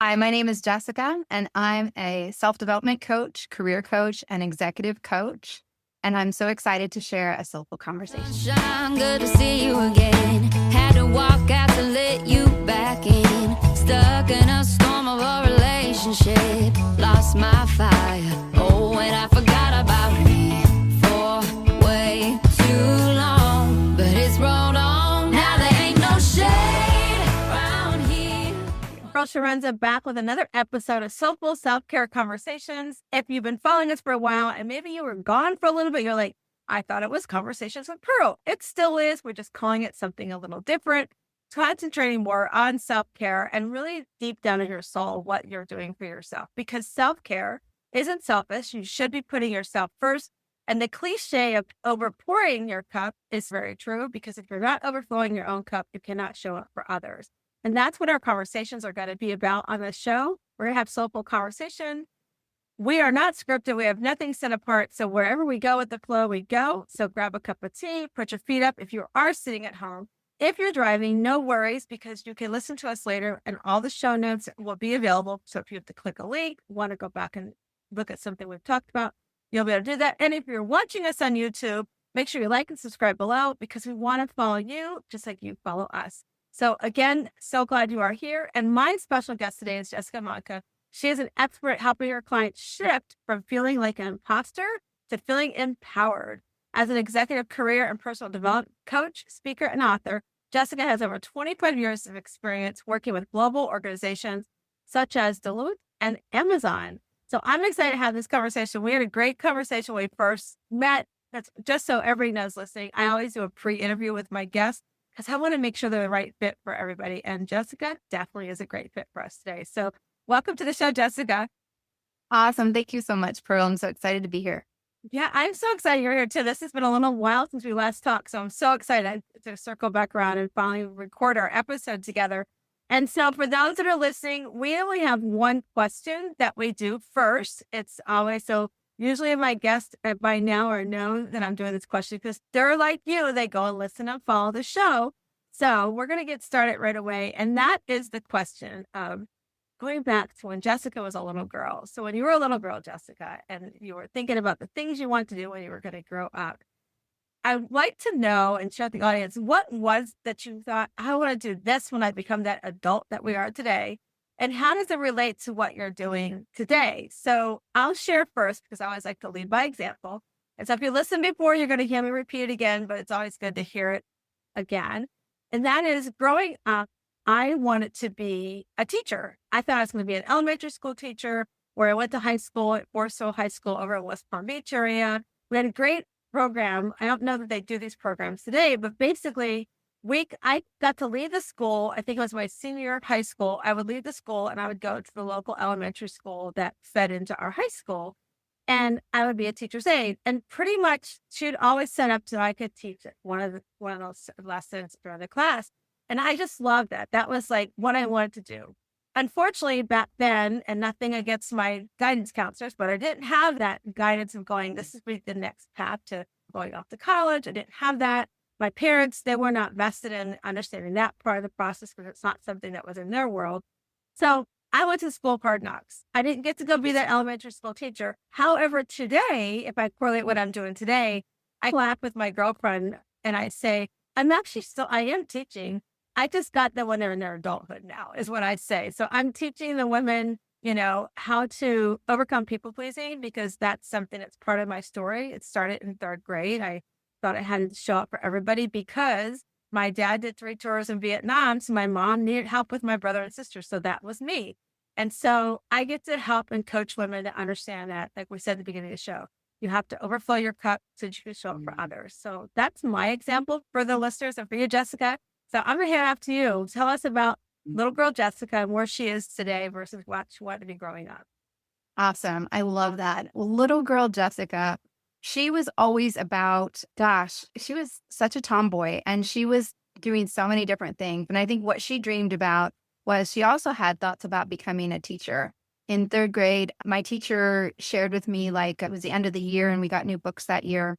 Hi, my name is Jessica, and I'm a self development coach, career coach, and executive coach. And I'm so excited to share a soulful conversation. Sunshine, good to see you again. Had to walk out to let you back in. Stuck in a storm of a relationship. Lost my fire. Oh, and I forgot about me for way too long. But it's rolled on. Now there ain't no shade around here. Pearl Chiarenza back with another episode of Soulful Self-Care Conversations. If you've been following us for a while and maybe you were gone for a little bit, you're like, I thought it was Conversations with Pearl. It still is. We're just calling it something a little different, concentrating more on self-care and really deep down in your soul what you're doing for yourself. Because self-care isn't selfish. You should be putting yourself first. And the cliche of overpouring your cup is very true, because if you're not overflowing your own cup, you cannot show up for others. And that's what our conversations are going to be about on this show. We're going to have soulful conversation. We are not scripted. We have nothing set apart. So wherever we go with the flow, we go. So grab a cup of tea, put your feet up if you are sitting at home. If you're driving, no worries, because you can listen to us later and all the show notes will be available. So if you have to click a link, want to go back and look at something we've talked about, you'll be able to do that. And if you're watching us on YouTube, make sure you like and subscribe below, because we want to follow you just like you follow us. So again, so glad you are here. And my special guest today is Jessica Manca. She is an expert at helping her clients shift from feeling like an imposter to feeling empowered. As an executive career and personal development coach, speaker, and author, Jessica has over 25 years of experience working with global organizations such as Deloitte and Amazon. So I'm excited to have this conversation. We had a great conversation when we first met. That's just so everybody knows listening. I always do a pre-interview with my guests, because I want to make sure they're the right fit for everybody. And Jessica definitely is a great fit for us today. So welcome to the show, Jessica. Awesome. Thank you so much, Pearl. I'm so excited to be here. Yeah, I'm so excited you're here too. This has been a little while since we last talked. So I'm so excited to circle back around and finally record our episode together. And so for those that are listening, we only have one question that we do first. It's always so usually my guests by now are known that I'm doing this question, because they're like you, they go and listen and follow the show. So we're going to get started right away. And that is the question of going back to when Jessica was a little girl. So when you were a little girl, Jessica, and you were thinking about the things you wanted to do when you were going to grow up, I'd like to know and share with the audience, what was that you thought, I want to do this when I become that adult that we are today? And how does it relate to what you're doing today? So I'll share first, because I always like to lead by example. And so if you listened before, you're going to hear me repeat it again, but it's always good to hear it again. And that is, growing up, I wanted to be a teacher. I thought I was going to be an elementary school teacher, where I went to high school at Forso High School over in West Palm Beach area. We had a great program. I don't know that they do these programs today, but basically I got to leave the school. I think it was my senior year of high school. I would leave the school and I would go to the local elementary school that fed into our high school. And I would be a teacher's aide. And pretty much she'd always set up so I could teach one of those lessons during the class. And I just loved that. That was like what I wanted to do. Unfortunately, back then, and nothing against my guidance counselors, but I didn't have that guidance of going, this is the next path to going off to college. I didn't have that. My parents, they were not vested in understanding that part of the process, because it's not something that was in their world. So I went to school of hard knocks. I didn't get to go be that elementary school teacher. However, today, if I correlate what I'm doing today, I laugh with my girlfriend and I say, I am teaching. I just got them when they're in their adulthood now, is what I say. So I'm teaching the women, how to overcome people pleasing, because that's something that's part of my story. It started in third grade. I thought I had to show up for everybody, because my dad did 3 tours in Vietnam. So my mom needed help with my brother and sister. So that was me. And so I get to help and coach women to understand that, like we said at the beginning of the show, you have to overflow your cup so that you can show up for others. So that's my example for the listeners and for you, Jessica. So I'm going to hand off to you. Tell us about little girl Jessica and where she is today versus what she wanted to be growing up. Awesome. I love that. Little girl Jessica, she was always about, she was such a tomboy, and she was doing so many different things. And I think what she dreamed about was, she also had thoughts about becoming a teacher. In third grade, my teacher shared with me, like, it was the end of the year and we got new books that year.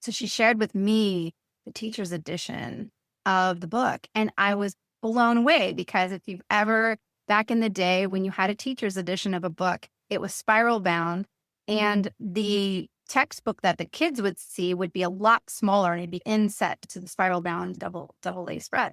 So she shared with me the teacher's edition of the book. And I was blown away, because if you've ever back in the day when you had a teacher's edition of a book, it was spiral bound, and the textbook that the kids would see would be a lot smaller and it'd be inset to the spiral bound double A spread.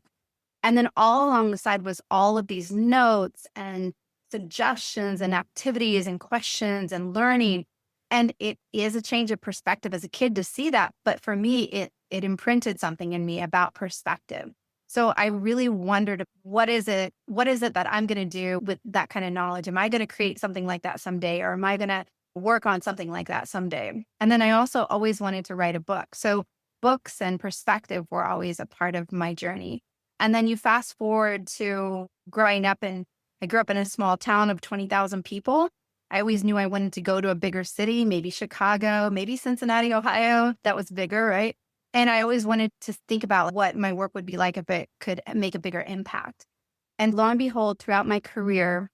And then all along the side was all of these notes and suggestions and activities and questions and learning. And it is a change of perspective as a kid to see that. But for me, it imprinted something in me about perspective. So I really wondered, what is it that I'm going to do with that kind of knowledge? Am I going to create something like that someday? Or am I going to work on something like that someday? And then I also always wanted to write a book. So books and perspective were always a part of my journey. And then you fast forward to growing up, and I grew up in a small town of 20,000 people. I always knew I wanted to go to a bigger city, maybe Chicago, maybe Cincinnati, Ohio. That was bigger, right? And I always wanted to think about what my work would be like if it could make a bigger impact. And lo and behold, throughout my career,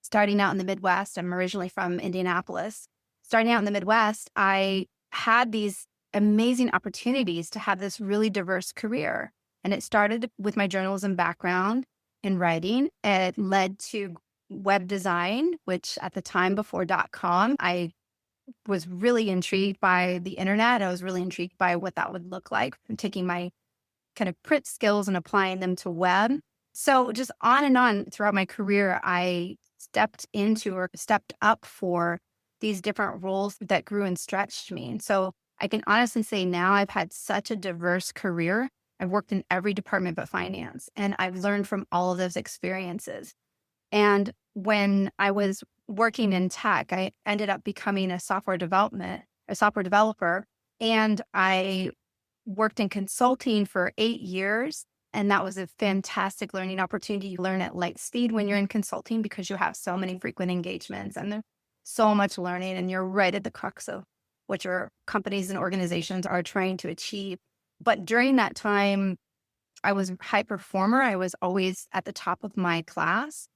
starting out in the Midwest, I'm originally from Indianapolis. Starting out in the Midwest, I had these amazing opportunities to have this really diverse career. And it started with my journalism background in writing. It led to web design, which at the time before .com, I was really intrigued by the internet. I was really intrigued by what that would look like, from taking my kind of print skills and applying them to web. So just on and on throughout my career, I stepped up for these different roles that grew and stretched me. And so I can honestly say now I've had such a diverse career. I've worked in every department but finance, and I've learned from all of those experiences. And when I was working in tech, I ended up becoming a software developer, and I worked in consulting for 8 years. And that was a fantastic learning opportunity. You learn at light speed when you're in consulting because you have so many frequent engagements and there's so much learning, and you're right at the crux of what your companies and organizations are trying to achieve. But during that time, I was a high performer. I was always at the top of my class.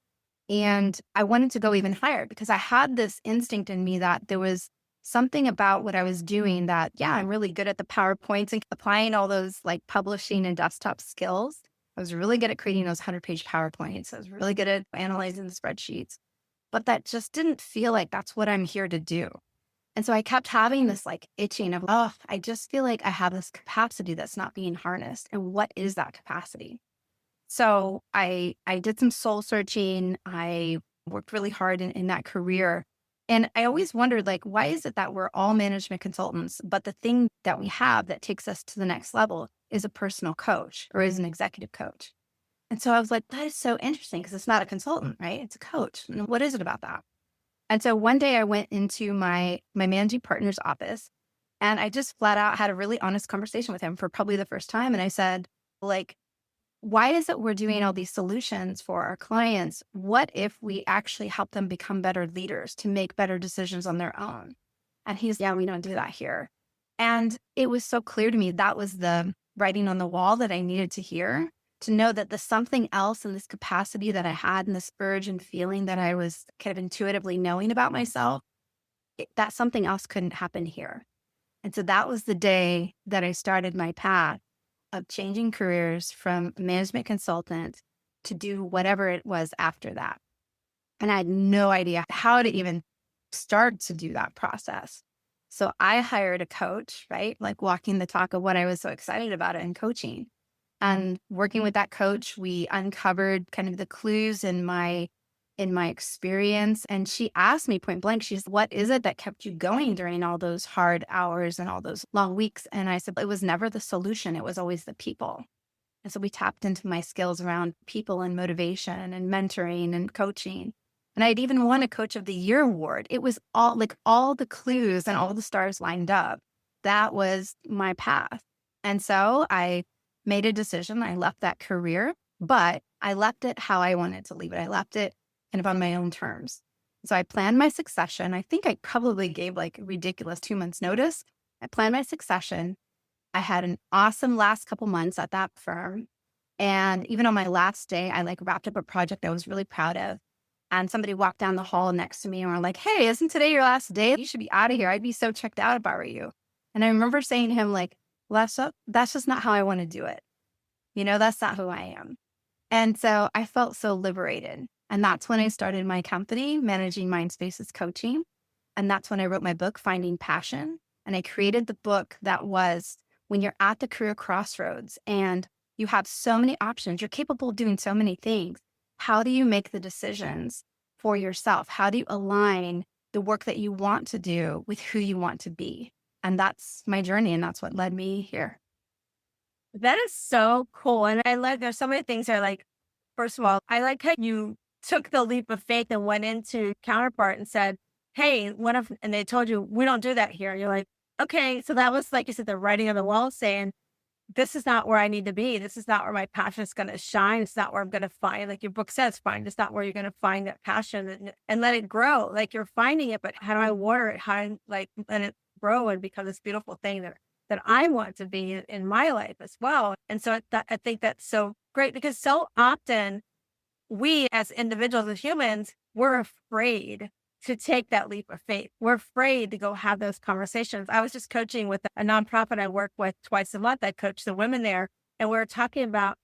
And I wanted to go even higher because I had this instinct in me that there was something about what I was doing that, yeah, I'm really good at the PowerPoints and applying all those like publishing and desktop skills. I was really good at creating those 100-page PowerPoints. I was really good at analyzing the spreadsheets, but that just didn't feel like that's what I'm here to do. And so I kept having this like itching of, oh, I just feel like I have this capacity that's not being harnessed. And what is that capacity? So I did some soul searching. I worked really hard in that career. And I always wondered, like, why is it that we're all management consultants, but the thing that we have that takes us to the next level is a personal coach or is an executive coach? And so I was like, that is so interesting because it's not a consultant, right? It's a coach. And what is it about that? And so one day I went into my managing partner's office, and I just flat out had a really honest conversation with him for probably the first time. And I said, like, why is it we're doing all these solutions for our clients? What if we actually help them become better leaders to make better decisions on their own? And he's, yeah, we don't do that here. And it was so clear to me that was the writing on the wall that I needed to hear, to know that the something else in this capacity that I had and this urge and feeling that I was kind of intuitively knowing about myself, that something else couldn't happen here. And so that was the day that I started my path of changing careers from management consultant to do whatever it was after that. And I had no idea how to even start to do that process. So I hired a coach, right? Like walking the talk of what I was so excited about it in coaching. And working with that coach, we uncovered kind of the clues in my experience. And she asked me point blank, she's, what is it that kept you going during all those hard hours and all those long weeks? And I said, it was never the solution. It was always the people. And so we tapped into my skills around people and motivation and mentoring and coaching. And I'd even won a Coach of the Year award. It was all the clues and all the stars lined up. That was my path. And so I made a decision. I left that career, but I left it how I wanted to leave it. I left it kind of on my own terms. So I planned my succession. I think I probably gave like a ridiculous 2 months notice. I planned my succession. I had an awesome last couple months at that firm. And even on my last day, I like wrapped up a project I was really proud of. And somebody walked down the hall next to me and were like, hey, isn't today your last day? You should be out of here. I'd be so checked out if I were you. And I remember saying to him, like, well, that's just not how I want to do it. That's not who I am. And so I felt so liberated. And that's when I started my company, Managing Mind Spaces Coaching. And that's when I wrote my book, Finding Passion. And I created the book that was when you're at the career crossroads and you have so many options, you're capable of doing so many things. How do you make the decisions for yourself? How do you align the work that you want to do with who you want to be? And that's my journey. And that's what led me here. That is so cool. And I like, there's so many things I like. First of all, I like how you took the leap of faith and went into Counterpart and said, hey, what if, and they told you, we don't do that here. You're like, okay. So that was, like you said, the writing on the wall saying, this is not where I need to be. This is not where my passion is going to shine. It's not where I'm going to find, like your book says, find. It's not where you're going to find that passion and let it grow. Like you're finding it, but how do I water it? How do I, like, let it grow and become this beautiful thing that I want to be in my life as well. And so I think that's so great because so often we as individuals, as humans, we're afraid to take that leap of faith. We're afraid to go have those conversations. I was just coaching with a nonprofit I work with twice a month. I coach the women there, and we were talking about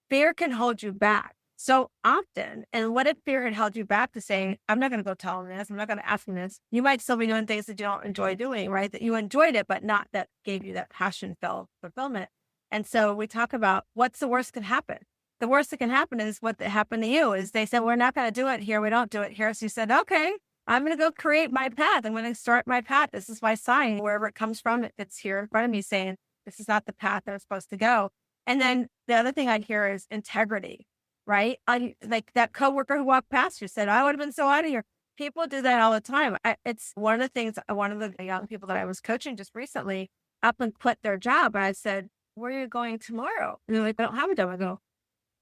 fear can hold you back so often. And what if fear had held you back to saying, I'm not going to go tell them this. I'm not going to ask them this. You might still be doing things that you don't enjoy doing, right? That you enjoyed it, but not that gave you that passion fulfillment. And so we talk about what's the worst that can happen. The worst that can happen is what happened to you is they said, we're not going to do it here. We don't do it here. So you said, okay, I'm going to go create my path. I'm going to start my path. This is my sign, wherever it comes from. It's here in front of me saying, this is not the path that I'm supposed to go. And then the other thing I'd hear is integrity, right? Like that coworker who walked past you said, I would have been so out of here. People do that all the time. It's one of the things, one of the young people that I was coaching just recently up and quit their job. And I said, where are you going tomorrow? And they're like, I don't have a job.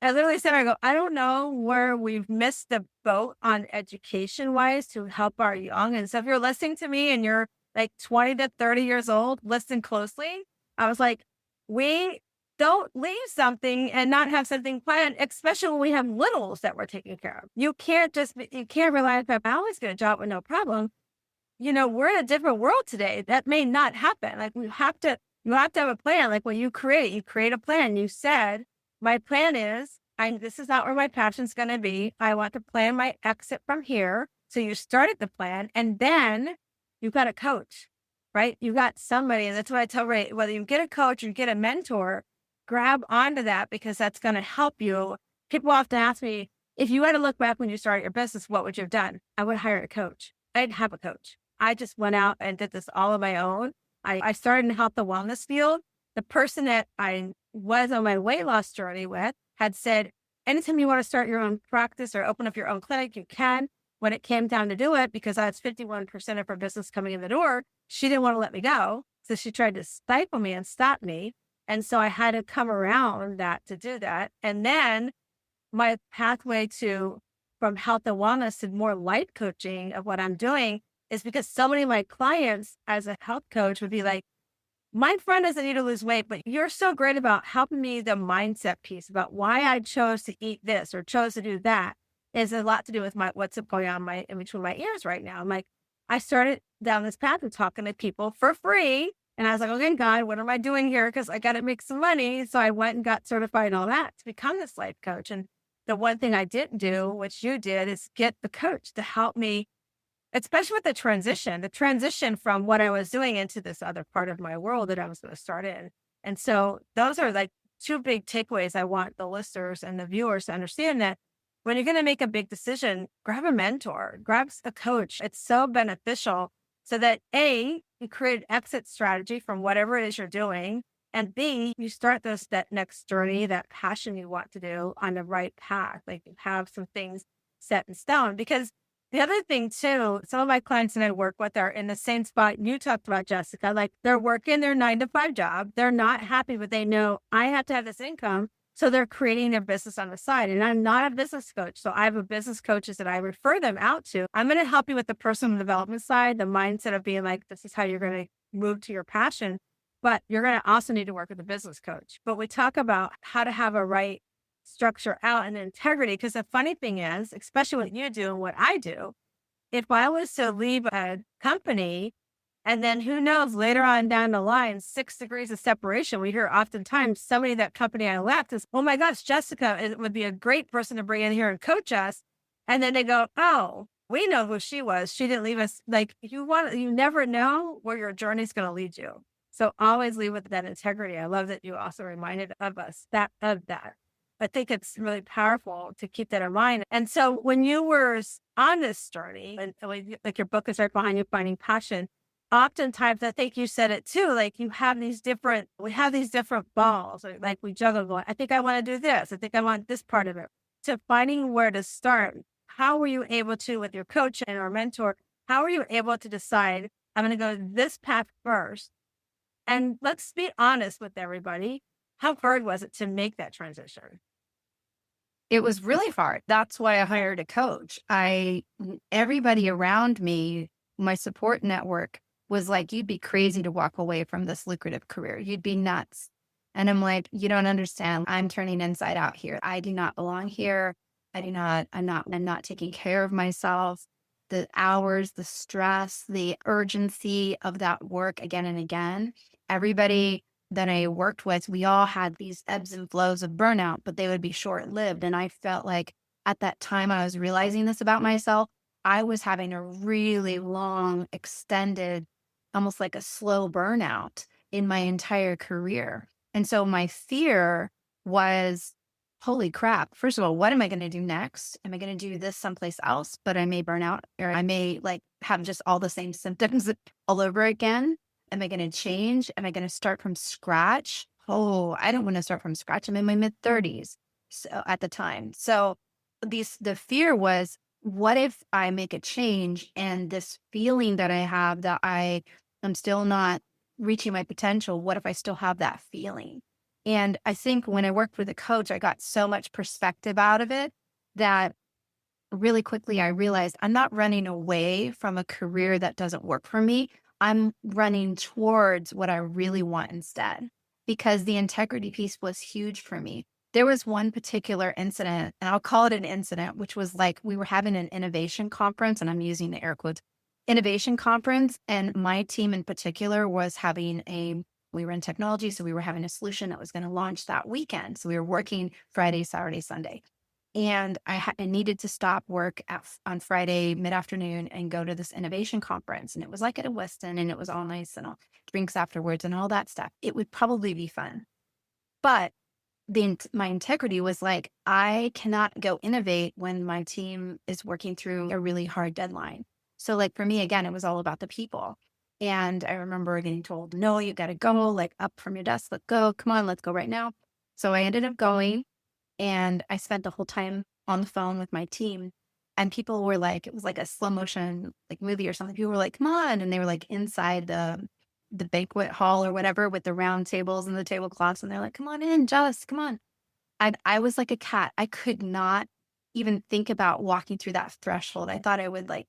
I literally said, I don't know where we've missed the boat on education wise to help our young. And so if you're listening to me and you're like 20 to 30 years old, listen closely. I was like, we don't leave something and not have something planned, especially when we have littles that we're taking care of. You can't rely on that. I always get a job with no problem. We're in a different world today. That may not happen. Like you have to have a plan. Like when you create a plan. You said, my plan is, this is not where my passion's going to be. I want to plan my exit from here. So you started the plan and then you got a coach, right? You got somebody. And that's what I tell Ray, whether you get a coach or you get a mentor, grab onto that because that's going to help you. People often ask me, if you had to look back when you started your business, what would you have done? I would hire a coach. I didn't have a coach. I just went out and did this all on my own. I started in the health and wellness field. The person that I was on my weight loss journey with had said, anytime you want to start your own practice or open up your own clinic, you can. When it came down to do it, because I was 51% of her business coming in the door, she didn't want to let me go. So she tried to stifle me and stop me. And so I had to come around that to do that. And then my pathway from health and wellness to more life coaching of what I'm doing is because so many of my clients as a health coach would be like, my friend doesn't need to lose weight, but you're so great about helping me the mindset piece about why I chose to eat this or chose to do that is a lot to do with what's going on in between my ears right now. I'm like, I started down this path of talking to people for free. And I was like, okay, God, what am I doing here? Because I got to make some money. So I went and got certified and all that to become this life coach. And the one thing I didn't do, which you did, is get the coach to help me, especially with the transition from what I was doing into this other part of my world that I was going to start in. And so those are like two big takeaways I want the listeners and the viewers to understand, that when you're going to make a big decision, grab a mentor, grab a coach. It's so beneficial so that A, you create an exit strategy from whatever it is you're doing. And B, you start that next journey, that passion you want to do on the right path. Like you have some things set in stone. Because the other thing too, some of my clients that I work with are in the same spot you talked about, Jessica. Like they're working their 9-to-5 job. They're not happy, but they know I have to have this income. So they're creating their business on the side. And I'm not a business coach. So I have a business coaches that I refer them out to. I'm going to help you with the personal development side, the mindset of being like, this is how you're going to move to your passion. But you're going to also need to work with a business coach. But we talk about how to have a right structure out and integrity. Because the funny thing is, especially what you do and what I do, if I was to leave a company and then who knows, later on down the line, 6 degrees of separation, we hear oftentimes somebody that company I left is, oh my gosh, Jessica, it would be a great person to bring in here and coach us. And then they go, oh, we know who she was. She didn't leave us. Like you never know where your journey's going to lead you. So always leave with that integrity. I love that you also reminded of us of that. I think it's really powerful to keep that in mind. And so when you were on this journey, and like your book is right behind you, Finding Passion, oftentimes I think you said it too, like we have these different balls, like we juggle going, I think I want to do this. I think I want this part of it. To finding where to start. How were you able to, with your coach and our mentor, how were you able to decide, I'm going to go this path first? And let's be honest with everybody. How hard was it to make that transition? It was really hard. That's why I hired a coach. Everybody around me, my support network was like, you'd be crazy to walk away from this lucrative career. You'd be nuts. And I'm like, you don't understand. I'm turning inside out here. I do not belong here. I'm not taking care of myself. The hours, the stress, the urgency of that work again and again. Everybody that I worked with, we all had these ebbs and flows of burnout, but they would be short lived. And I felt like at that time I was realizing this about myself. I was having a really long, extended, almost like a slow burnout in my entire career. And so my fear was, holy crap. First of all, what am I going to do next? Am I going to do this someplace else? But I may burn out, or I may like have just all the same symptoms all over again. Am I going to change? Am I going to start from scratch? Oh, I don't want to start from scratch. I'm in my mid 30s at the time. So the fear was, what if I make a change and this feeling that I have that I am still not reaching my potential, what if I still have that feeling? And I think when I worked with a coach, I got so much perspective out of it that really quickly I realized I'm not running away from a career that doesn't work for me. I'm running towards what I really want instead, because the integrity piece was huge for me. There was one particular incident, and I'll call it an incident, which was like we were having an innovation conference, and I'm using the air quotes, innovation conference. And my team in particular was we were in technology, so we were having a solution that was going to launch that weekend. So we were working Friday, Saturday, Sunday. And I needed to stop work on Friday mid-afternoon and go to this innovation conference. And it was like at a Westin, and it was all nice and all drinks afterwards and all that stuff. It would probably be fun. But my integrity was like, I cannot go innovate when my team is working through a really hard deadline. So like for me, again, it was all about the people. And I remember getting told, no, you got to go, like up from your desk. Let's go. Come on, let's go right now. So I ended up going, and I spent the whole time on the phone with my team. And people were like, it was like a slow motion like movie or something. People were like, come on. And they were like inside the banquet hall or whatever with the round tables and the tablecloths. And they're like, come on in, Jess, come on. I was like a cat. I could not even think about walking through that threshold. I thought I would like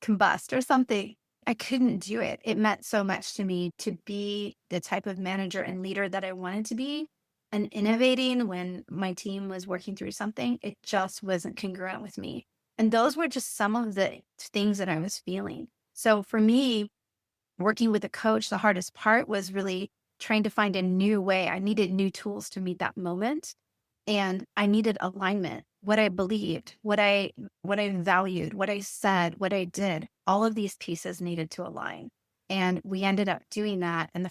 combust or something. I couldn't do it. It meant so much to me to be the type of manager and leader that I wanted to be, and innovating when my team was working through something. It just wasn't congruent with me. And those were just some of the things that I was feeling. So for me, working with a coach, the hardest part was really trying to find a new way. I needed new tools to meet that moment. And I needed alignment, what I believed, what I valued, what I said, what I did. All of these pieces needed to align. And we ended up doing that. And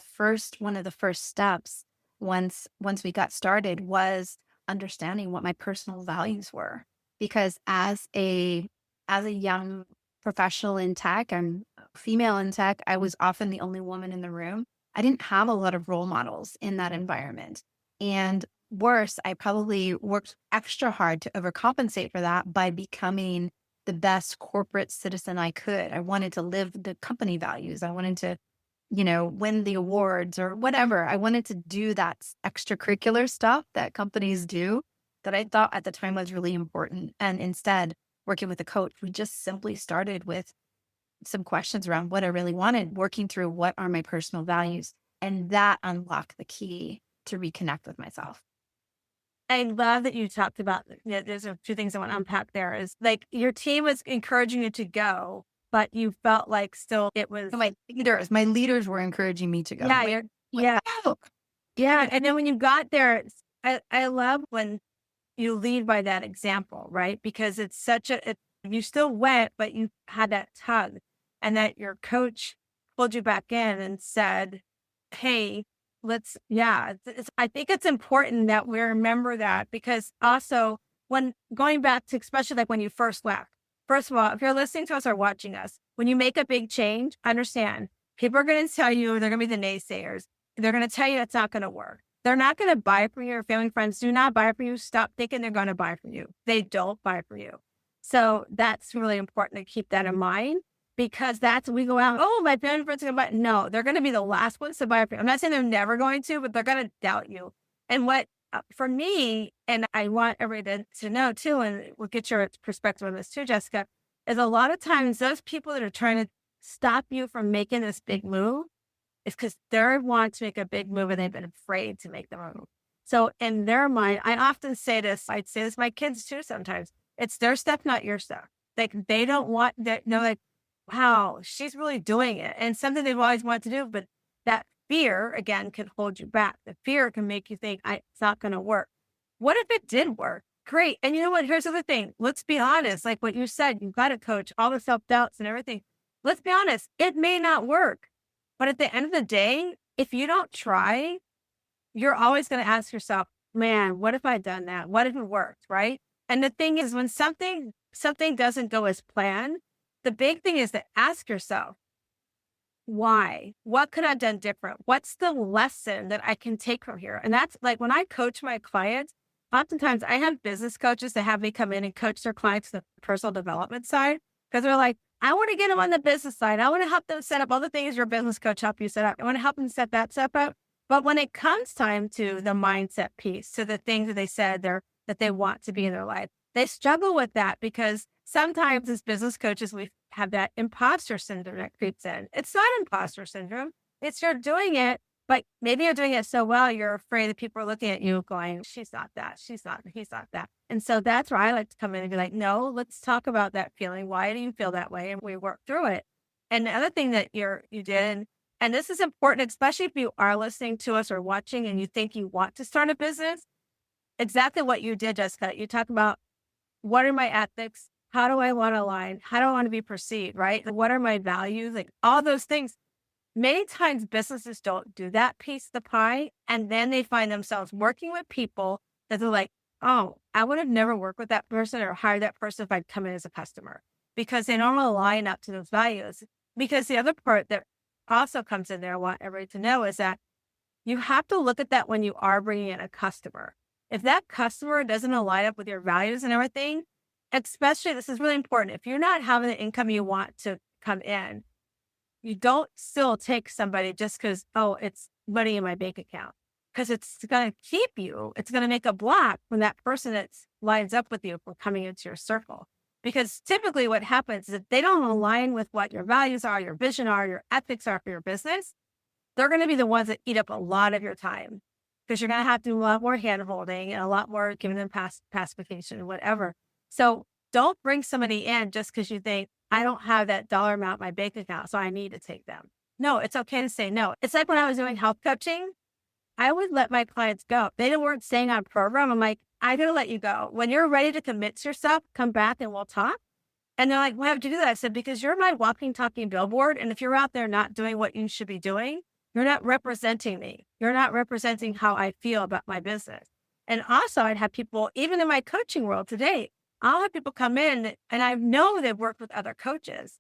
one of the first steps once we got started was understanding what my personal values were. Because as a young professional in tech, I'm female in tech, I was often the only woman in the room. I didn't have a lot of role models in that environment. And worse, I probably worked extra hard to overcompensate for that by becoming the best corporate citizen I could. I wanted to live the company values. I wanted to, win the awards or whatever. I wanted to do that extracurricular stuff that companies do that I thought at the time was really important. And instead, working with a coach, we just simply started with some questions around what I really wanted, working through what are my personal values. And that unlocked the key to reconnect with myself. I love that you talked about, there's a few things I want to unpack there is like your team was encouraging you to go, but you felt like still it was. My leaders were encouraging me to go. Yeah. Yeah. And then when you got there, I love when you lead by that example, right? Because it's you still went, but you had that tug, and that your coach pulled you back in and said, hey, I think it's important that we remember that, because also when going back to, especially like when you first left, first of all, if you're listening to us or watching us, when you make a big change, understand people are going to tell you, they're going to be the naysayers. They're going to tell you it's not going to work. They're not going to buy from you. Your family and friends do not buy from you. Stop thinking they're going to buy from you. They don't buy from you. So that's really important to keep that in mind, because we go out, oh, my family and friends are going to buy. No, they're going to be the last ones to buy from you. I'm not saying they're never going to, but they're going to doubt you. And what, for me, and I want everybody to know too, and we'll get your perspective on this too, Jessica, is a lot of times those people that are trying to stop you from making this big move is because they want to make a big move and they've been afraid to make the move. So in their mind, I often say this, I'd say this to my kids too sometimes, it's their stuff, not your stuff. Like they don't want that, like, wow, she's really doing it. And something they've always wanted to do, but that fear, again, can hold you back. The fear can make you think it's not going to work. What if it did work? Great. And you know what? Here's the other thing. Let's be honest. Like what you said, you've got a coach, all the self-doubts and everything. Let's be honest. It may not work. But at the end of the day, if you don't try, you're always going to ask yourself, man, what if I'd done that? What if it worked? Right. And the thing is, when something doesn't go as planned, the big thing is to ask yourself, why? What could I have done different? What's the lesson that I can take from here? And that's like when I coach my clients, oftentimes I have business coaches that have me come in and coach their clients the personal development side, because they're like, I want to get them on the business side. I want to help them set up all the things your business coach helped you set up. I want to help them set that stuff up. But when it comes time to the mindset piece, to the things that they said that they want to be in their life, they struggle with that, because sometimes as business coaches, we have that imposter syndrome that creeps in. It's not imposter syndrome. It's you're doing it, but maybe you're doing it so well, you're afraid that people are looking at you going, she's not that, he's not that. And so that's where I like to come in and be like, no, let's talk about that feeling. Why do you feel that way? And we work through it. And the other thing that you did, and this is important, especially if you are listening to us or watching and you think you want to start a business, exactly what you did, Jessica. You talk about, what are my ethics? How do I want to align? How do I want to be perceived, right? What are my values? Like all those things. Many times businesses don't do that piece of the pie. And then they find themselves working with people that they're like, oh, I would have never worked with that person or hired that person if I'd come in as a customer, because they don't align up to those values. Because the other part that also comes in there, I want everybody to know, is that you have to look at that when you are bringing in a customer. If that customer doesn't align up with your values and everything, especially, this is really important, if you're not having the income you want to come in, you don't still take somebody just because, oh, it's money in my bank account, because it's going to keep you. It's going to make a block when that person that lines up with you from coming into your circle. Because typically what happens is if they don't align with what your values are, your vision are, your ethics are for your business, they're going to be the ones that eat up a lot of your time, because you're going to have to do a lot more hand holding and a lot more giving them pacification and whatever. So don't bring somebody in just because you think, I don't have that dollar amount in my bank account, so I need to take them. No, it's okay to say no. It's like when I was doing health coaching, I would let my clients go. They weren't staying on program. I'm like, I'm going to let you go. When you're ready to commit to yourself, come back and we'll talk. And they're like, why would you do that? I said, because you're my walking, talking billboard. And if you're out there not doing what you should be doing, you're not representing me. You're not representing how I feel about my business. And also I'd have people, even in my coaching world today, I'll have people come in and I know they've worked with other coaches,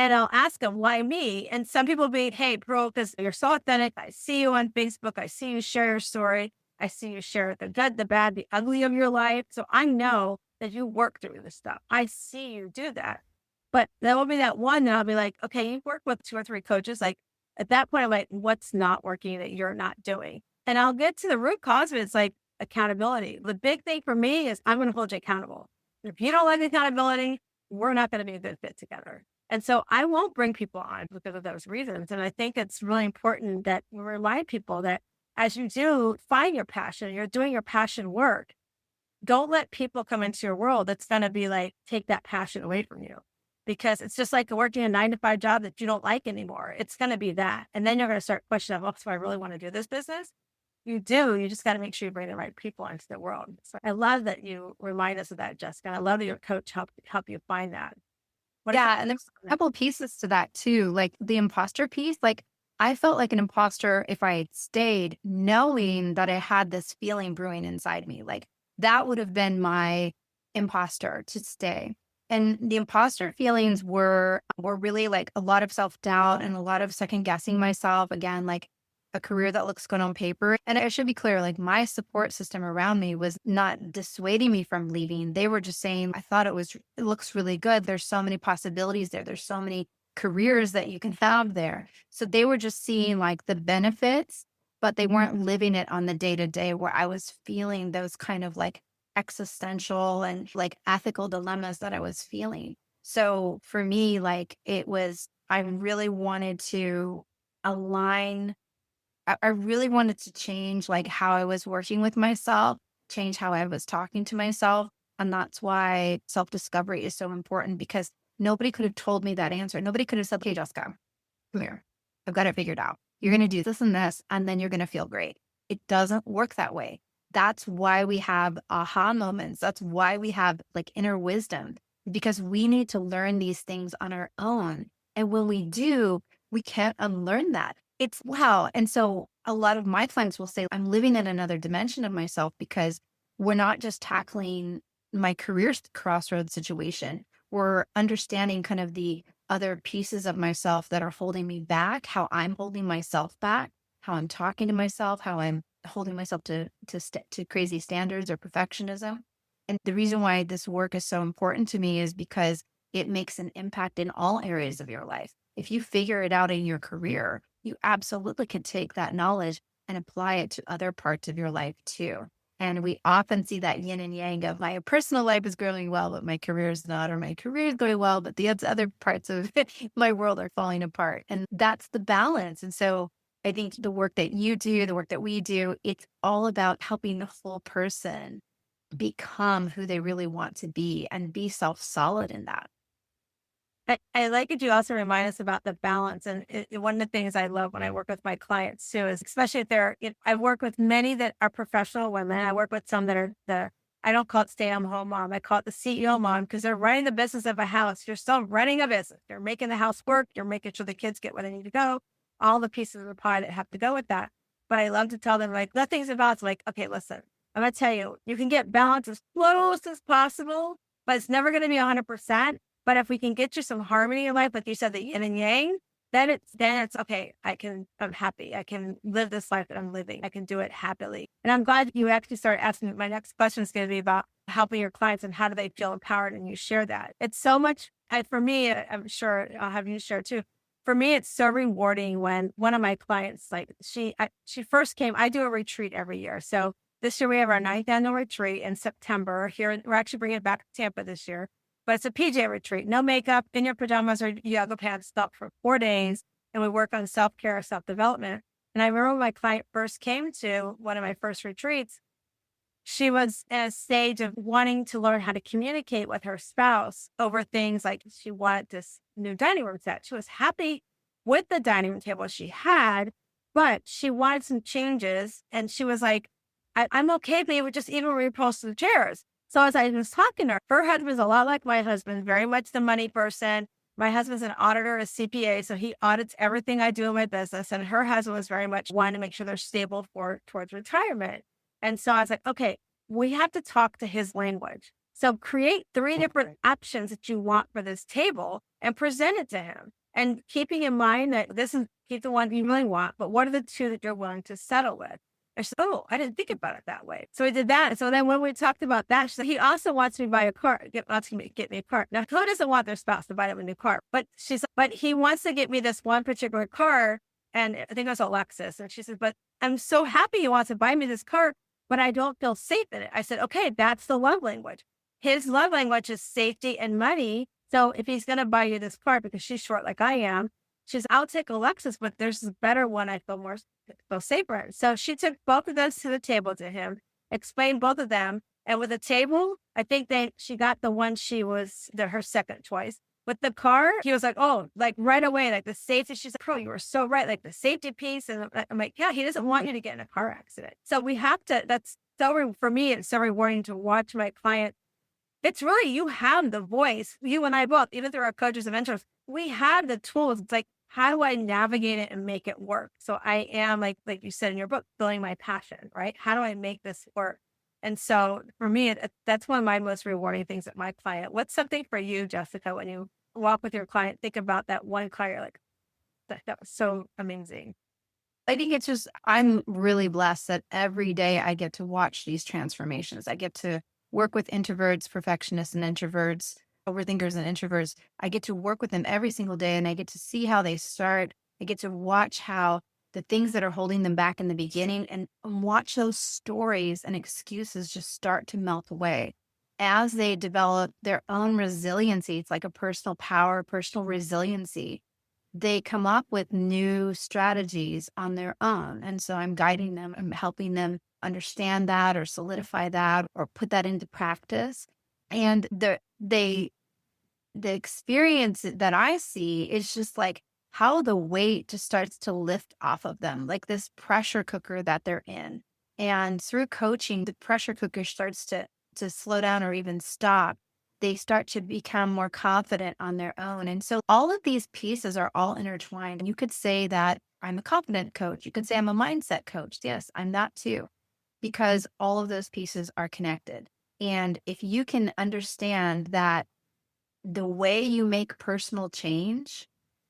and I'll ask them, why me? And some people be, hey, bro, because you're so authentic. I see you on Facebook. I see you share your story. I see you share the good, the bad, the ugly of your life. So I know that you work through this stuff. I see you do that. But there will be that one that I'll be like, okay, you've worked with 2 or 3 coaches. Like at that point, I'm like, what's not working that you're not doing? And I'll get to the root cause of it. It's like accountability. The big thing for me is I'm going to hold you accountable. If you don't like accountability, we're not going to be a good fit together. And so I won't bring people on because of those reasons. And I think it's really important that we remind people that as you do find your passion, you're doing your passion work, don't let people come into your world that's going to be like, take that passion away from you. Because it's just like working a 9-to-5 job that you don't like anymore. It's going to be that. And then you're going to start questioning, oh, so I really want to do this business? you do. You just got to make sure you bring the right people into the world. So I love that you remind us of that, Jessica. I love that your coach help you find that. What are some Yeah, and there's tips on a that? couple pieces to that too. Like the imposter piece, like I felt like an imposter if I had stayed knowing that I had this feeling brewing inside me. Like that would have been my imposter to stay. And the imposter feelings were really like a lot of self-doubt and a lot of second guessing myself. Again, like a career that looks good on paper. And I should be clear, like my support system around me was not dissuading me from leaving. They were just saying, I thought it looks really good. There's so many possibilities there. There's so many careers that you can have there. So they were just seeing like the benefits, but they weren't living it on the day to day where I was feeling those kind of like existential and like ethical dilemmas that I was feeling. So for me, like I really wanted to align I really wanted to change like how I was working with myself, change how I was talking to myself. And that's why self-discovery is so important because nobody could have told me that answer. Nobody could have said, "Okay, Jessica, come here. I've got it figured out. You're going to do this and this, and then you're going to feel great." It doesn't work that way. That's why we have aha moments. That's why we have like inner wisdom because we need to learn these things on our own. And when we do, we can't unlearn that. It's wow. And so a lot of my clients will say, I'm living in another dimension of myself because we're not just tackling my career crossroads situation. We're understanding kind of the other pieces of myself that are holding me back, how I'm holding myself back, how I'm talking to myself, how I'm holding myself to crazy standards or perfectionism. And the reason why this work is so important to me is because it makes an impact in all areas of your life. If you figure it out in your career, you absolutely can take that knowledge and apply it to other parts of your life too. And we often see that yin and yang of my personal life is going well, but my career is not, or my career is going well, but the other parts of my world are falling apart. And that's the balance. And so I think the work that you do, the work that we do, it's all about helping the whole person become who they really want to be and be self-solid in that. I like it. You also remind us about the balance. And one of the things I love when I work with my clients too is, especially if I work with many that are professional women. I work with some that are I don't call it stay-at-home mom. I call it the CEO mom because they're running the business of a house. You're still running a business. You're making the house work. You're making sure the kids get where they need to go, all the pieces of the pie that have to go with that. But I love to tell them, like, nothing's about, it's like, okay, listen, I'm going to tell you, you can get balance as close as possible, but it's never going to be 100%. But if we can get you some harmony in life, like you said, the yin and yang, then it's okay. I'm happy. I can live this life that I'm living. I can do it happily. And I'm glad you actually started asking. My next question is going to be about helping your clients and how do they feel empowered, and you share that. It's so much, for me, I'm sure I'll have you share too. For me, it's so rewarding when one of my clients, like she first came. I do a retreat every year. So this year we have our 9th annual retreat in September here. We're actually bringing it back to Tampa this year. But it's a PJ retreat, no makeup, in your pajamas or yoga pants, stuff for 4 days. And we work on self-care, self-development. And I remember when my client first came to one of my first retreats, she was at a stage of wanting to learn how to communicate with her spouse over things like she wanted this new dining room set. She was happy with the dining room table she had, but she wanted some changes. And she was like, I'm okay if we would just even repost the chairs. So as I was talking to her husband's a lot like my husband, very much the money person. My husband's an auditor, a CPA, so he audits everything I do in my business. And her husband was very much wanting to make sure they're stable towards retirement. And so I was like, okay, we have to talk to his language. So create 3 different options that you want for this table and present it to him. And keeping in mind that keep the one you really want, but what are the 2 that you're willing to settle with? I said, oh, I didn't think about it that way. So we did that. So then when we talked about that, she said, he also wants me to buy a car, wants me to get me a car. Now, who doesn't want their spouse to buy them a new car? But she said, but he wants to get me this one particular car. And I think it was a Lexus. And she said, but I'm so happy he wants to buy me this car, but I don't feel safe in it. I said, okay, that's the love language. His love language is safety and money. So if he's going to buy you this car because she's short like I am, she's, I'll take a Lexus, but there's a better one. I feel safer. So she took both of those to the table to him, explained both of them. And with the table, I think she got the one her second choice. With the car, he was like, oh, like right away, like the safety. She's like, Pearl, you were so right. Like the safety piece. And I'm like, yeah, he doesn't want you to get in a car accident. So we have to, for me, it's so rewarding to watch my client. It's really, you have the voice, you and I both, even through our coaches and mentors, we have the tools. It's like, how do I navigate it and make it work? So I am like you said in your book, building my passion, right? How do I make this work? And so for me, that's one of my most rewarding things at my client. What's something for you, Jessica, when you walk with your client, think about that one client, you're like, that was so amazing. I think it's just, I'm really blessed that every day I get to watch these transformations. I get to work with introverts, perfectionists, and introverts, overthinkers, and introverts. I get to work with them every single day and I get to see how they start. I get to watch how the things that are holding them back in the beginning and watch those stories and excuses just start to melt away as they develop their own resiliency. It's like a personal power, personal resiliency. They come up with new strategies on their own. And so I'm guiding them, I'm helping them understand that or solidify that or put that into practice. And the experience that I see is just like how the weight just starts to lift off of them, like this pressure cooker that they're in. And through coaching, the pressure cooker starts to slow down or even stop. They start to become more confident on their own. And so all of these pieces are all intertwined. You could say that I'm a confident coach. You could say I'm a mindset coach. Yes, I'm that too, because all of those pieces are connected. And if you can understand that the way you make personal change,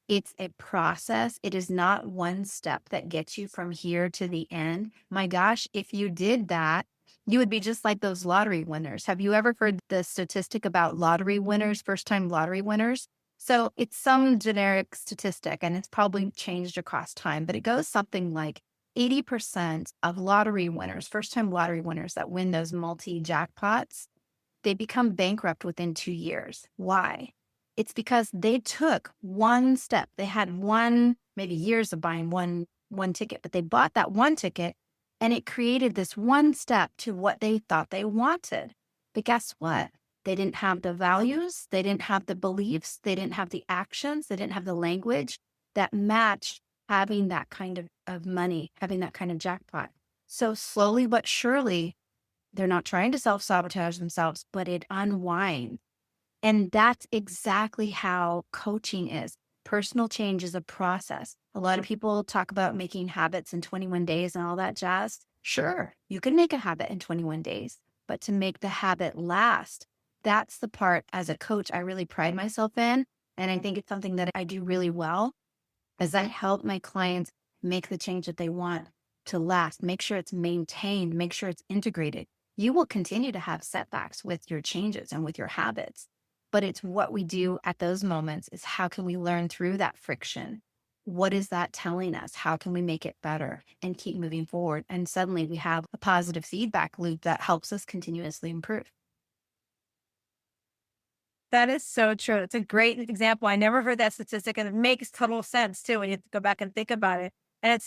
it's a process. It is not one step that gets you from here to the end. My gosh, if you did that, you would be just like those lottery winners. Have you ever heard the statistic about lottery winners, first time lottery winners? So it's some generic statistic and it's probably changed across time, but it goes something like 80% of lottery winners, first time lottery winners that win those multi jackpots, they become bankrupt within 2 years. Why? It's because they took one step. They had maybe years of buying one ticket, but they bought that one ticket and it created this one step to what they thought they wanted. But guess what? They didn't have the values. They didn't have the beliefs. They didn't have the actions. They didn't have the language that matched having that kind of money, having that kind of jackpot. So slowly but surely, they're not trying to self-sabotage themselves, but it unwinds. And that's exactly how coaching is. Personal change is a process. A lot of people talk about making habits in 21 days and all that jazz. Sure, you can make a habit in 21 days, but to make the habit last, that's the part as a coach I really pride myself in. And I think it's something that I do really well, as I help my clients make the change that they want to last, make sure it's maintained, make sure it's integrated. You will continue to have setbacks with your changes and with your habits. But it's what we do at those moments is how can we learn through that friction? What is that telling us? How can we make it better and keep moving forward? And suddenly we have a positive feedback loop that helps us continuously improve. That is so true. It's a great example. I never heard that statistic, and it makes total sense too when you go back and think about it. And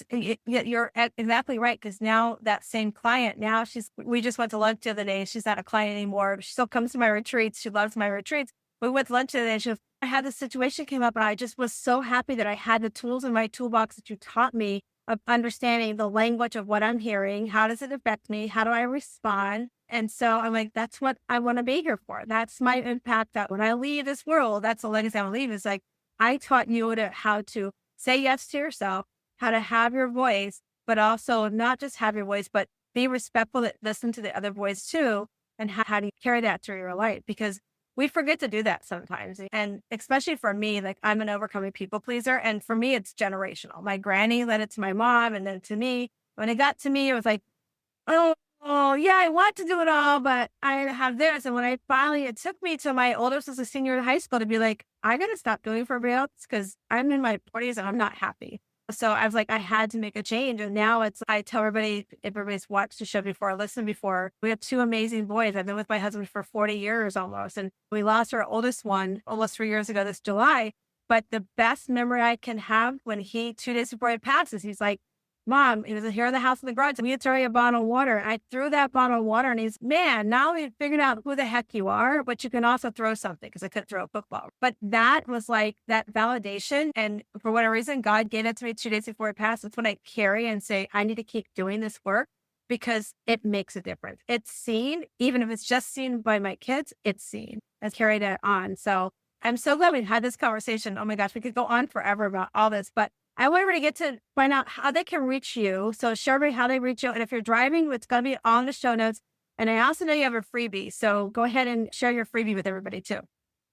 you're exactly right, because now that same client, now we just went to lunch the other day. She's not a client anymore. She still comes to my retreats. She loves my retreats. We went to lunch the other day and she goes, I had this situation came up and I just was so happy that I had the tools in my toolbox that you taught me of understanding the language of what I'm hearing. How does it affect me? How do I respond? And so I'm like, that's what I want to be here for. That's my impact. That when I leave this world, that's the legacy I want to leave. Is like, I taught you how to say yes to yourself, how to have your voice, but also not just have your voice, but be respectful, that listen to the other voice too. And how do you carry that through your life? Because we forget to do that sometimes. And especially for me, like I'm an overcoming people pleaser. And for me, it's generational. My granny led it to my mom and then to me. When it got to me, it was like, oh yeah, I want to do it all, but I have this. And when it took me to my oldest was a senior in high school to be like, I got to stop doing for everybody else because I'm in my 40s and I'm not happy. So I was like, I had to make a change. And now I tell everybody, if everybody's watched the show before, listened before, we have two amazing boys. I've been with my husband for 40 years almost. And we lost our oldest one almost 3 years ago this July. But the best memory I can have when 2 days before he passes, he's like, Mom, he was here in the house in the garage. We need to throw you a bottle of water. I threw that bottle of water and he's, man, now we figured out who the heck you are, but you can also throw something because I couldn't throw a football. But that was like that validation. And for whatever reason, God gave it to me 2 days before it passed. It's when I carry and say, I need to keep doing this work because it makes a difference. It's seen, even if it's just seen by my kids, it's seen. I carry that on. So I'm so glad we had this conversation. Oh my gosh, we could go on forever about all this, but I want everybody to get to find out how they can reach you. So show everybody how they reach you. And if you're driving, it's going to be on the show notes. And I also know you have a freebie. So go ahead and share your freebie with everybody too.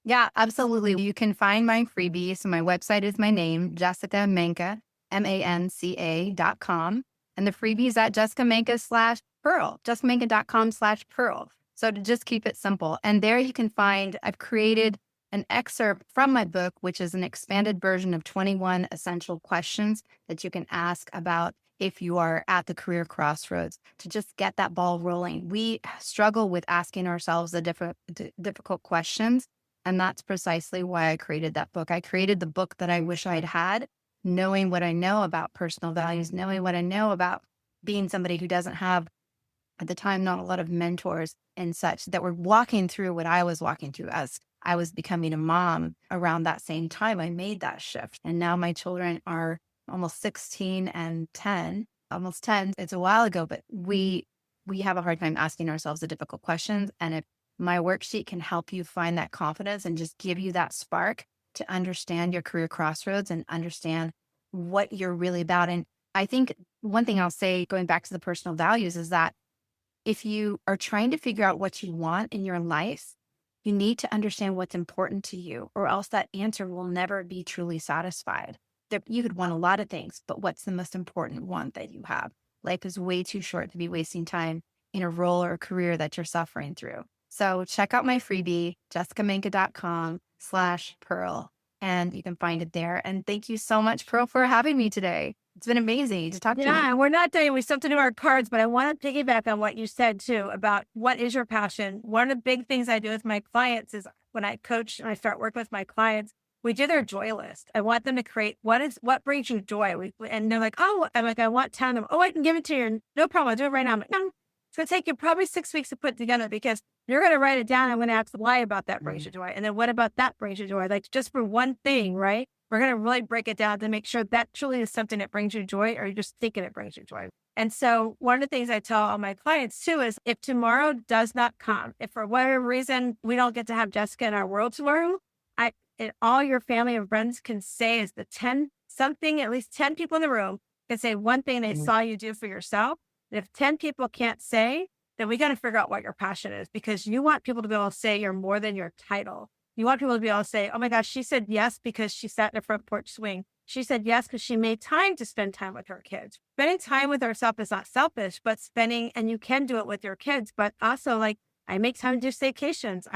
Yeah, absolutely. You can find my freebie. So my website is my name, Jessica Manca, MANCA.com. And the freebie is at Jessica Manca/Pearl, jessicamanca.com/Pearl. So to just keep it simple. And there you can find, I've created an excerpt from my book, which is an expanded version of 21 essential questions that you can ask about if you are at the career crossroads to just get that ball rolling. We struggle with asking ourselves the difficult questions. And that's precisely why I created that book. I created the book that I wish I'd had, knowing what I know about personal values, knowing what I know about being somebody who doesn't have, at the time, not a lot of mentors and such that were walking through what I was walking through as I was becoming a mom. Around that same time, I made that shift. And now my children are almost 16 and 10, almost 10. It's a while ago, but we have a hard time asking ourselves the difficult questions. And if my worksheet can help you find that confidence and just give you that spark to understand your career crossroads and understand what you're really about. And I think one thing I'll say, going back to the personal values, is that if you are trying to figure out what you want in your life, you need to understand what's important to you, or else that answer will never be truly satisfied. You could want a lot of things, but what's the most important one that you have? Life is way too short to be wasting time in a role or a career that you're suffering through. So check out my freebie, jessicamanca.com/Pearl, and you can find it there. And thank you so much, Pearl, for having me today. It's been amazing to talk to you. Yeah, and we're not done. We still have to do our cards, but I want to piggyback on what you said too about what is your passion. One of the big things I do with my clients is when I coach and I start working with my clients, we do their joy list. I want them to create what brings you joy. And they're like, oh, I'm like, I want 10 of them. Oh, I can give it to you. No problem. I'll do it right now. I'm like, no, it's going to take you probably 6 weeks to put together because you're going to write it down. I'm going to ask why about that brings you joy. And then what about that brings you joy? Like just for one thing, right? We're going to really break it down to make sure that truly is something that brings you joy, or you're just thinking it brings you joy. And so one of the things I tell all my clients too is if tomorrow does not come, if for whatever reason we don't get to have Jessica in our world tomorrow, and all your family and friends can say is at least 10 people in the room can say one thing they saw you do for yourself. And if 10 people can't say, then we got to figure out what your passion is, because you want people to be able to say you're more than your title. You want people to be able to say, oh my gosh, she said yes because she sat in a front porch swing. She said yes because she made time to spend time with her kids. Spending time with herself is not selfish, but and you can do it with your kids, but also like I make time to do staycations.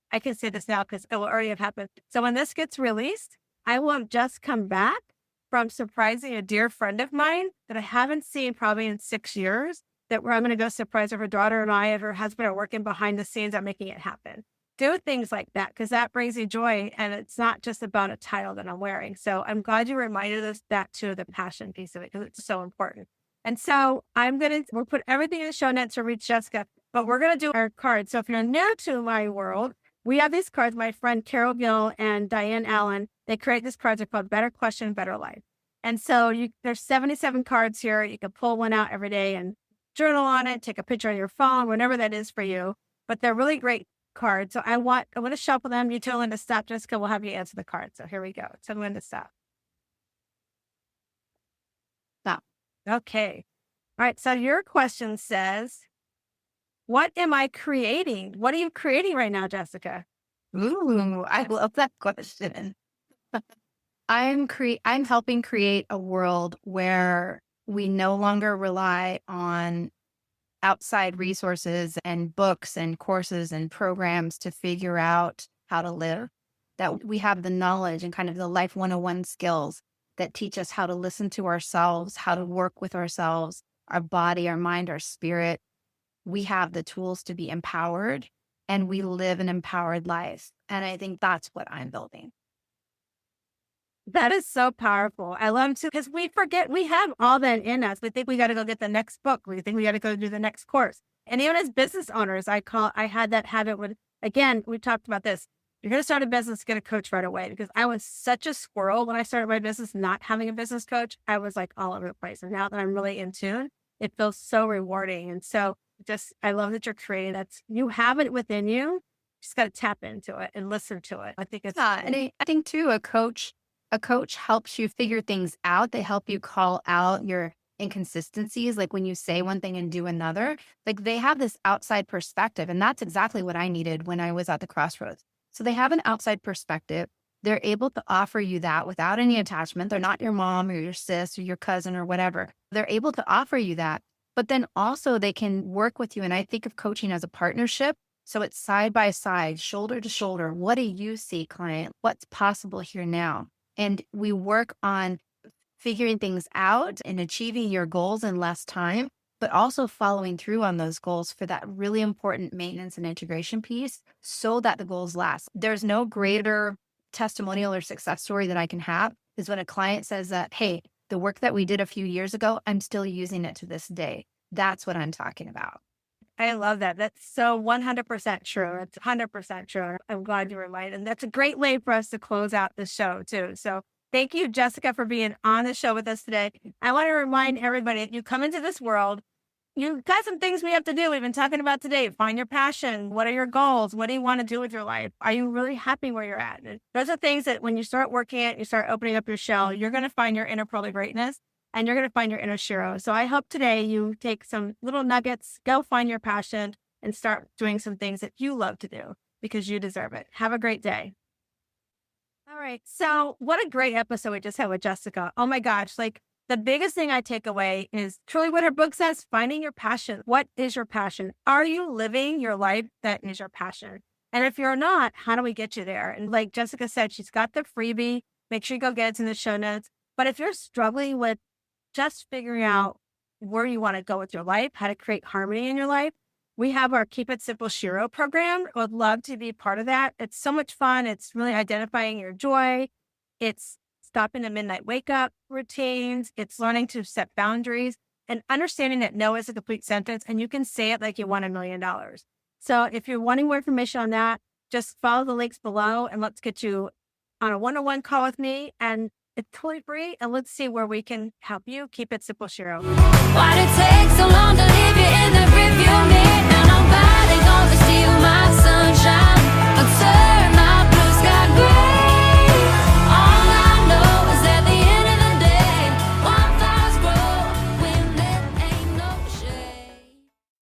I can say this now because it will already have happened. So when this gets released, I will have just come back from surprising a dear friend of mine that I haven't seen probably in 6 years, that where I'm going to go surprise her daughter and I and her husband are working behind the scenes on making it happen. Do things like that because that brings you joy, and it's not just about a title that I'm wearing. So I'm glad you reminded us that too, the passion piece of it, because it's so important. And so we'll put everything in the show notes to reach Jessica, but we're going to do our cards. So if you're new to my world, we have these cards. My friend Carol Gill and Diane Allen, they create these cards. They're called Better Question, Better Life. And so there's 77 cards here. You can pull one out every day and journal on it, take a picture on your phone, whatever that is for you. But they're really great cards. So I want to shuffle them. You tell Linda stop, Jessica. We'll have you answer the card. So here we go. Tell Linda stop. Stop. Okay. All right. So your question says, what am I creating? What are you creating right now, Jessica? Ooh, I love that question. I'm helping create a world where we no longer rely on outside resources and books and courses and programs to figure out how to live, that we have the knowledge and kind of the life 101 skills that teach us how to listen to ourselves, how to work with ourselves, our body, our mind, our spirit. We have the tools to be empowered, and we live an empowered life. And I think that's what I'm building. That is so powerful. I love to, because we forget we have all that in us. We think we got to go get the next book. We think we got to go do the next course. And even as business owners, I had that habit with, again, we talked about this. You're going to start a business, get a coach right away, because I was such a squirrel when I started my business, not having a business coach. I was like all over the place. And now that I'm really in tune, it feels so rewarding. And so I love that you're creating that. You have it within you. You just got to tap into it and listen to it. I think it's, Yeah, and I think too, a coach helps you figure things out. They help you call out your inconsistencies, like when you say one thing and do another. Like they have this outside perspective, and that's exactly what I needed when I was at the crossroads. So they have an outside perspective. They're able to offer you that without any attachment. They're not your mom or your sis or your cousin or whatever. They're able to offer you that. But then also they can work with you. And I think of coaching as a partnership. So it's side by side, shoulder to shoulder. What do you see, client? What's possible here now? And we work on figuring things out and achieving your goals in less time, but also following through on those goals for that really important maintenance and integration piece so that the goals last. There's no greater testimonial or success story that I can have is when a client says that, hey, the work that we did a few years ago, I'm still using it to this day. That's what I'm talking about. I love that. That's so 100% true. It's 100% true. I'm glad you reminded. And that's a great way for us to close out the show too. So thank you, Jessica, for being on the show with us today. I want to remind everybody, if you come into this world, you've got some things we have to do. We've been talking about today. Find your passion. What are your goals? What do you want to do with your life? Are you really happy where you're at? And those are things that when you start working at, you start opening up your shell, you're going to find your inner pearl of greatness. And you're going to find your inner Shiro. So I hope today you take some little nuggets, go find your passion, and start doing some things that you love to do because you deserve it. Have a great day. All right. So what a great episode we just had with Jessica. Oh my gosh. Like the biggest thing I take away is truly what her book says, finding your passion. What is your passion? Are you living your life that is your passion? And if you're not, how do we get you there? And like Jessica said, she's got the freebie. Make sure you go get it in the show notes. But if you're struggling with just figuring out where you want to go with your life, how to create harmony in your life, we have our Keep It Simple Shiro program. I would love to be part of that. It's so much fun. It's really identifying your joy. It's stopping the midnight wake up routines. It's learning to set boundaries and understanding that no is a complete sentence and you can say it like you won $1 million. So if you're wanting more information on that, just follow the links below and let's get you on a one-on-one call with me. And it's totally free, and let's see where we can help you keep it simple, Shiro. Why'd it take so long to leave you in the rearview mirror?